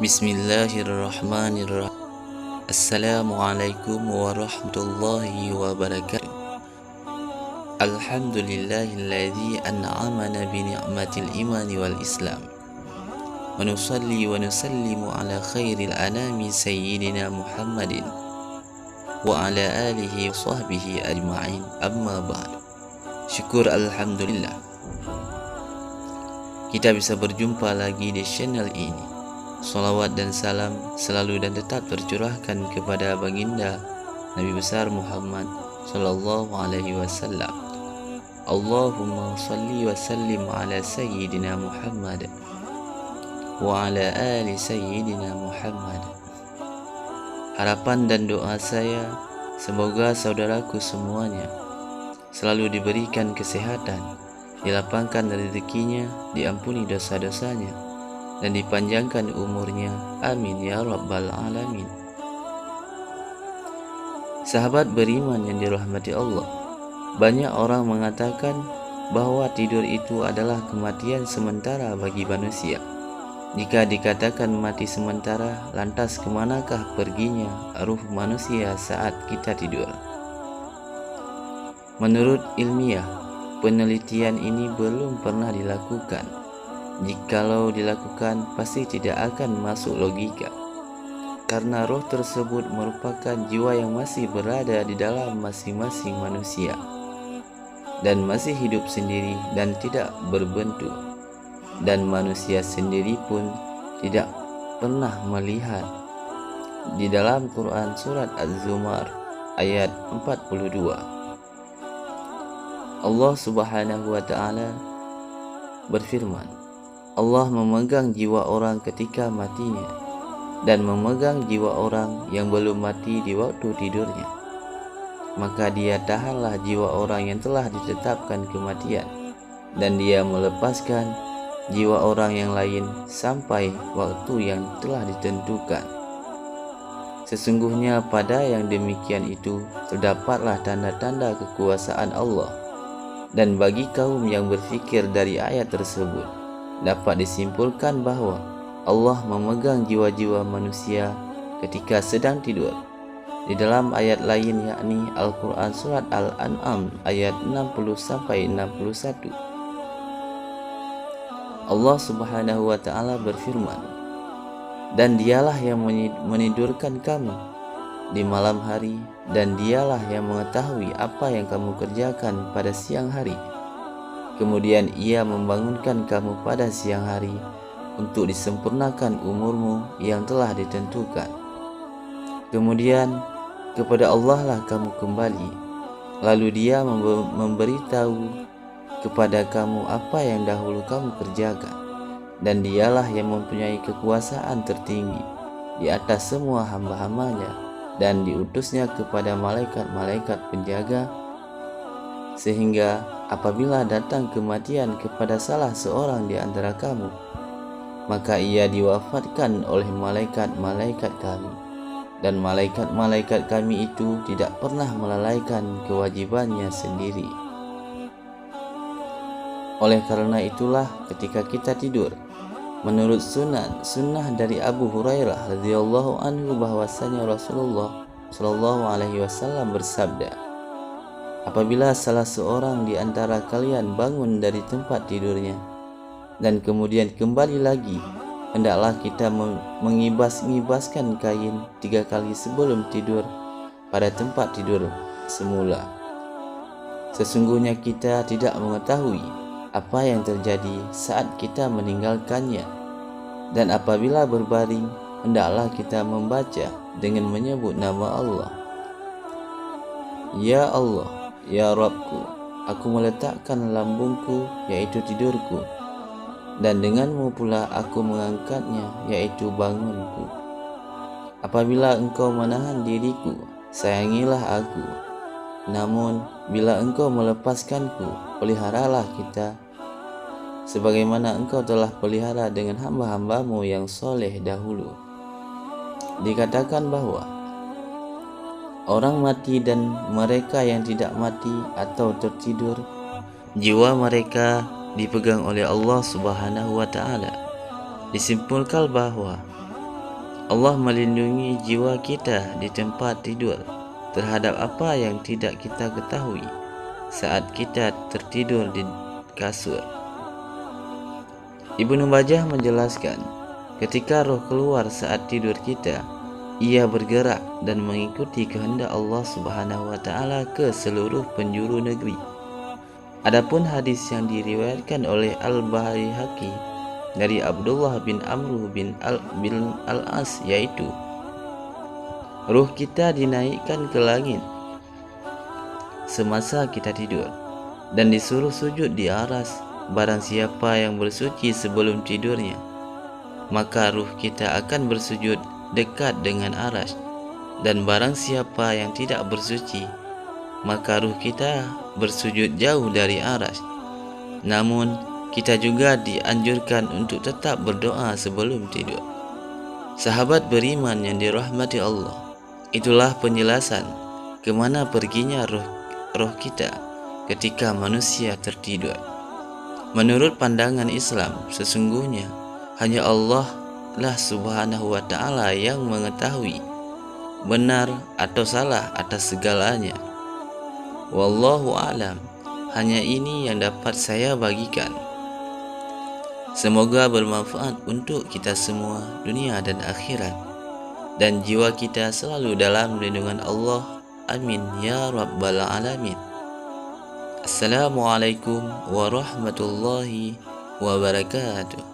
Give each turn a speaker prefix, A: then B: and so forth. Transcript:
A: Bismillahirrahmanirrahim. Assalamualaikum warahmatullahi wabarakatuh. Alhamdulillahilladzi an'amana bi ni'matil imani wal islam. Wa nusalli wa nusallimu ala khairil anami sayyidina Muhammadin wa ala alihi wa sahbihi ajma'in. Amma ba'd. Syukur alhamdulillah, kita bisa berjumpa lagi di channel ini. Salawat dan salam selalu dan tetap tercurahkan kepada baginda Nabi besar Muhammad sallallahu alaihi wasallam. Allahumma salli wa sallim ala sayyidina Muhammad wa ala ali sayyidina Muhammad. Harapan dan doa saya, semoga saudaraku semuanya selalu diberikan kesehatan, dilapangkan rezekinya, diampuni dosa-dosanya, dan dipanjangkan umurnya. Amin ya rabbal alamin. Sahabat beriman yang dirahmati Allah, banyak orang mengatakan bahwa tidur itu adalah kematian sementara bagi manusia. Jika dikatakan mati sementara, lantas kemanakah perginya ruh manusia saat kita tidur? Menurut ilmiah, penelitian ini belum pernah dilakukan. Jikalau dilakukan, pasti tidak akan masuk logika, karena roh tersebut merupakan jiwa yang masih berada di dalam masing-masing manusia dan masih hidup sendiri dan tidak berbentuk, dan manusia sendiri pun tidak pernah melihat. Di dalam Quran surat Az-Zumar ayat 42, Allah Subhanahu wa ta'ala berfirman, Allah memegang jiwa orang ketika matinya dan memegang jiwa orang yang belum mati di waktu tidurnya. Maka dia tahanlah jiwa orang yang telah ditetapkan kematian, dan dia melepaskan jiwa orang yang lain sampai waktu yang telah ditentukan. Sesungguhnya pada yang demikian itu terdapatlah tanda-tanda kekuasaan Allah. Dan bagi kaum yang berfikir dari ayat tersebut, dapat disimpulkan bahwa Allah memegang jiwa-jiwa manusia ketika sedang tidur. Di dalam ayat lain, yakni Al-Quran surat Al-An'am ayat 60-61, Allah Subhanahu wa ta'ala berfirman, dan dialah yang menidurkan kamu di malam hari, dan dialah yang mengetahui apa yang kamu kerjakan pada siang hari. Kemudian ia membangunkan kamu pada siang hari untuk disempurnakan umurmu yang telah ditentukan. Kemudian kepada Allah lah kamu kembali, lalu dia memberitahu kepada kamu apa yang dahulu kamu kerjakan, dan dialah yang mempunyai kekuasaan tertinggi di atas semua hamba-hambanya, dan diutusnya kepada malaikat-malaikat penjaga, sehingga apabila datang kematian kepada salah seorang di antara kamu, maka ia diwafatkan oleh malaikat-malaikat kami, dan malaikat-malaikat kami itu tidak pernah melalaikan kewajibannya sendiri. Oleh karena itulah ketika kita tidur, menurut sunnah dari Abu Hurairah radhiyallahu anhu, bahwasanya Rasulullah sallallahu alaihi wasallam bersabda, apabila salah seorang di antara kalian bangun dari tempat tidurnya dan kemudian kembali lagi, hendaklah kita mengibas-ngibaskan kain 3 kali sebelum tidur pada tempat tidur semula. Sesungguhnya kita tidak mengetahui apa yang terjadi saat kita meninggalkannya, dan apabila berbaring, hendaklah kita membaca dengan menyebut nama Allah. Ya Allah, ya Rabbku, aku meletakkan lambungku, yaitu tidurku, dan denganmu pula aku mengangkatnya, yaitu bangunku. Apabila engkau menahan diriku, sayangilah aku. Namun bila engkau melepaskanku, peliharalah kita, sebagaimana engkau telah pelihara dengan hamba-hambamu yang soleh dahulu. Dikatakan bahwa orang mati dan mereka yang tidak mati atau tertidur, jiwa mereka dipegang oleh Allah Subhanahu wa ta'ala. Disimpulkan bahwa Allah melindungi jiwa kita di tempat tidur terhadap apa yang tidak kita ketahui saat kita tertidur di kasur. Ibnu Majah menjelaskan, ketika roh keluar saat tidur kita, ia bergerak dan mengikuti kehendak Allah Subhanahu wa taala ke seluruh penjuru negeri. Adapun hadis yang diriwayatkan oleh Al-Baihaqi dari Abdullah bin Amr bin Al-As, yaitu ruh kita dinaikkan ke langit semasa kita tidur dan disuruh sujud di aras. Barang siapa yang bersuci sebelum tidurnya, maka ruh kita akan bersujud dekat dengan aras, dan barang siapa yang tidak bersuci, maka ruh kita bersujud jauh dari aras. Namun kita juga dianjurkan untuk tetap berdoa sebelum tidur. Sahabat beriman yang dirahmati Allah, itulah penjelasan kemana perginya roh kita ketika manusia tertidur. Menurut pandangan Islam, sesungguhnya hanya Allah lah Subhanahu wa ta'ala yang mengetahui benar atau salah atas segalanya. Wallahu a'lam. Hanya ini yang dapat saya bagikan. Semoga bermanfaat untuk kita semua dunia dan akhirat, dan jiwa kita selalu dalam lindungan Allah. Amin ya rabbal alamin. Assalamualaikum warahmatullahi wabarakatuh.